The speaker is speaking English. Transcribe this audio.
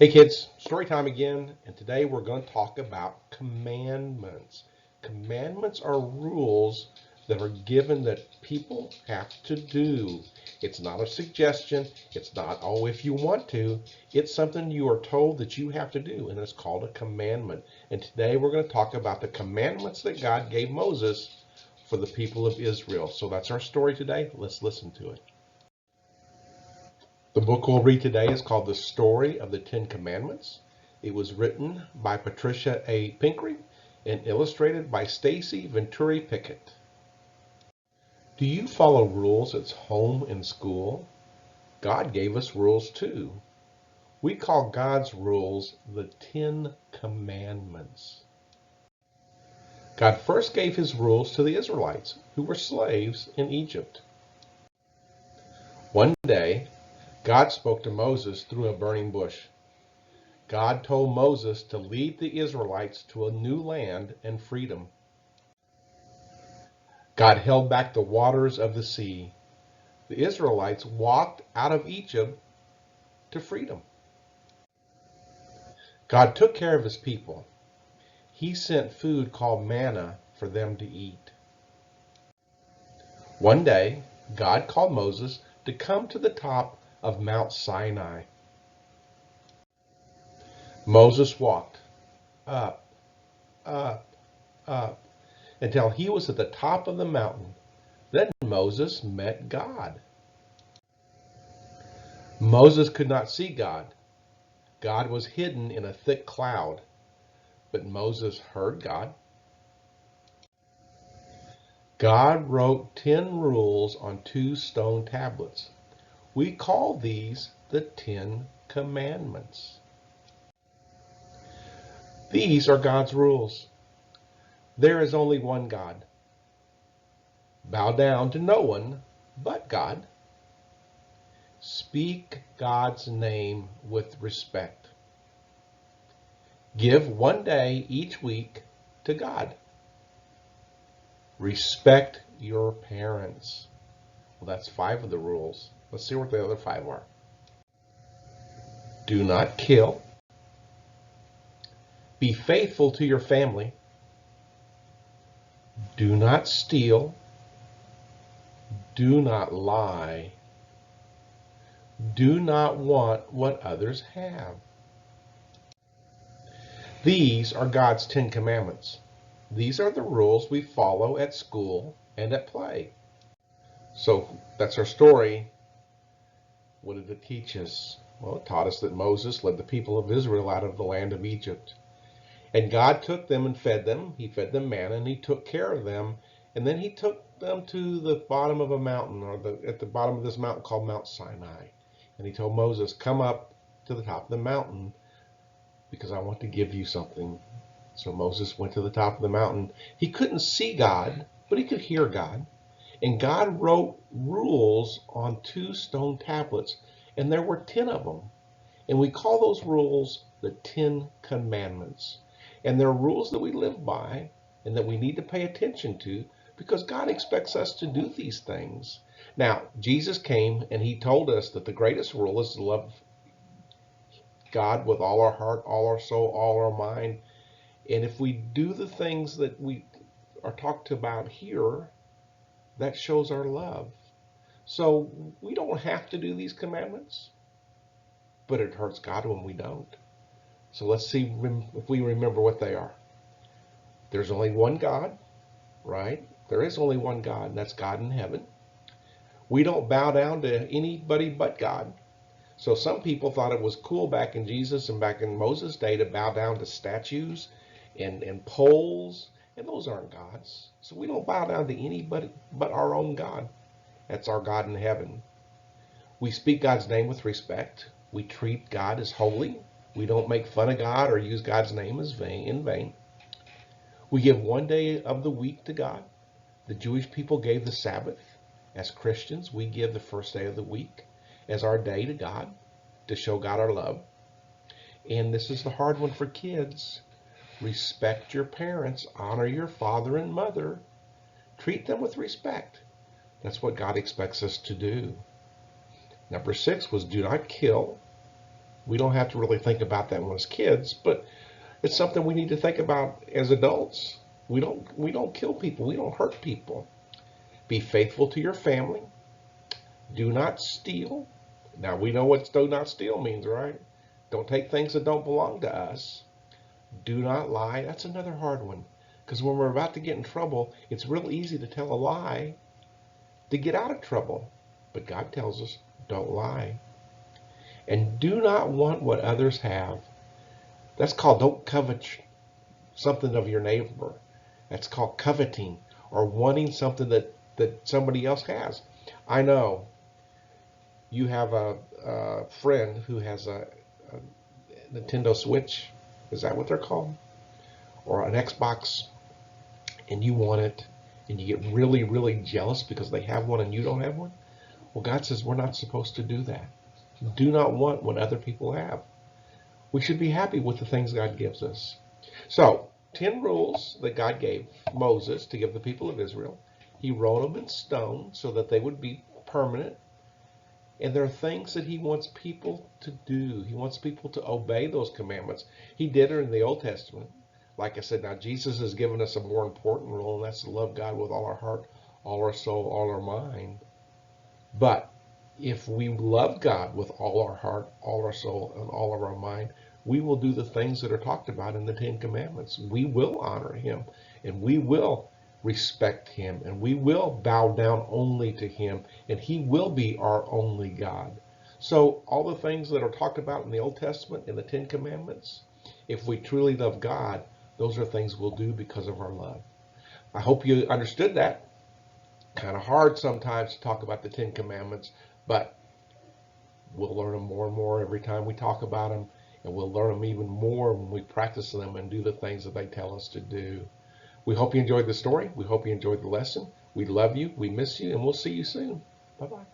Hey kids, story time again, and today we're going to talk about commandments. Commandments are rules that are given that people have to do. It's not a suggestion, it's not, oh, if you want to. It's something you are told that you have to do, and it's called a commandment. And today we're going to talk about the commandments that God gave Moses for the people of Israel. So that's our story today. Let's listen to it. The book we'll read today is called The Story of the Ten Commandments. It was written by Patricia A. Pinckney and illustrated by Stacy Venturi Pickett. Do you follow rules at home and school? God gave us rules too. We call God's rules the Ten Commandments. God first gave his rules to the Israelites, who were slaves in Egypt. One day, God spoke to Moses through a burning bush. God told Moses to lead the Israelites to a new land and freedom. God held back the waters of the sea. The Israelites walked out of Egypt to freedom. God took care of his people. He sent food called manna for them to eat. One day, God called Moses to come to the top of Mount Sinai. Moses walked up, up, up, until he was at the top of the mountain. Then Moses met God. Moses could not see God. God was hidden in a thick cloud, but Moses heard God. God wrote 10 rules on 2 stone tablets. We call these the 10 Commandments. These are God's rules. There is only one God. Bow down to no one but God. Speak God's name with respect. Give one day each week to God. Respect your parents. Well, that's 5 of the rules. Let's see what the other 5 are. Do not kill. Be faithful to your family. Do not steal. Do not lie. Do not want what others have. These are God's 10 Commandments. These are the rules we follow at school and at play. So that's our story. What did it teach us? Well, it taught us that Moses led the people of Israel out of the land of Egypt. And God took them and fed them. He fed them manna and he took care of them. And then he took them to the bottom of a mountain, or at the bottom of this mountain called Mount Sinai. And he told Moses, come up to the top of the mountain because I want to give you something. So Moses went to the top of the mountain. He couldn't see God, but he could hear God. And God wrote rules on 2 stone tablets, and there were 10 of them. And we call those rules the 10 Commandments. And they're rules that we live by and that we need to pay attention to because God expects us to do these things. Now, Jesus came and he told us that the greatest rule is to love God with all our heart, all our soul, all our mind. And if we do the things that we are talked about here, that shows our love. So we don't have to do these commandments, but it hurts God when we don't. So let's see if we remember what they are. There's only one God, right? There is only one God, and that's God in heaven. We don't bow down to anybody but God. So some people thought it was cool back in Jesus and back in Moses' day to bow down to statues and poles, and those aren't gods. So we don't bow down to anybody but our own God. That's our God in heaven. We speak God's name with respect. We treat God as holy. We don't make fun of God or use God's name in vain. We give one day of the week to God. The Jewish people gave the Sabbath. As Christians, we give the first day of the week as our day to God, to show God our love. And this is the hard one for kids. Respect your parents. Honor your father and mother. Treat them with respect. That's what God expects us to do. Number 6 was do not kill. We don't have to really think about that when as kids, but it's something we need to think about as adults. We don't kill people. We don't hurt people. Be faithful to your family. Do not steal. Now we know what do not steal means, right? Don't take things that don't belong to us. Do not lie. That's another hard one. Because when we're about to get in trouble, it's real easy to tell a lie to get out of trouble. But God tells us, don't lie. And do not want what others have. That's called don't covet something of your neighbor. That's called coveting or wanting something that somebody else has. I know you have a friend who has a Nintendo Switch. Is that what they're called? Or an Xbox, and you want it, and you get really, really jealous because they have one and you don't have one? Well, God says we're not supposed to do that. Do not want what other people have. We should be happy with the things God gives us. So, 10 rules that God gave Moses to give the people of Israel. He wrote them in stone so that they would be permanent. And there are things that he wants people to do. He wants people to obey those commandments. He did it in the Old Testament. Like I said, now Jesus has given us a more important rule, and that's to love God with all our heart, all our soul, all our mind. But if we love God with all our heart, all our soul, and all of our mind, we will do the things that are talked about in the Ten Commandments. We will honor him, and we will respect him, and we will bow down only to him, and he will be our only God. So all the things that are talked about in the Old Testament in the Ten Commandments, if we truly love God, those are things we'll do because of our love. I hope you understood that. Kind of hard sometimes to talk about the Ten Commandments, but we'll learn them more and more every time we talk about them, and we'll learn them even more when we practice them and do the things that they tell us to do. We hope you enjoyed the story. We hope you enjoyed the lesson. We love you. We miss you, and we'll see you soon. Bye-bye.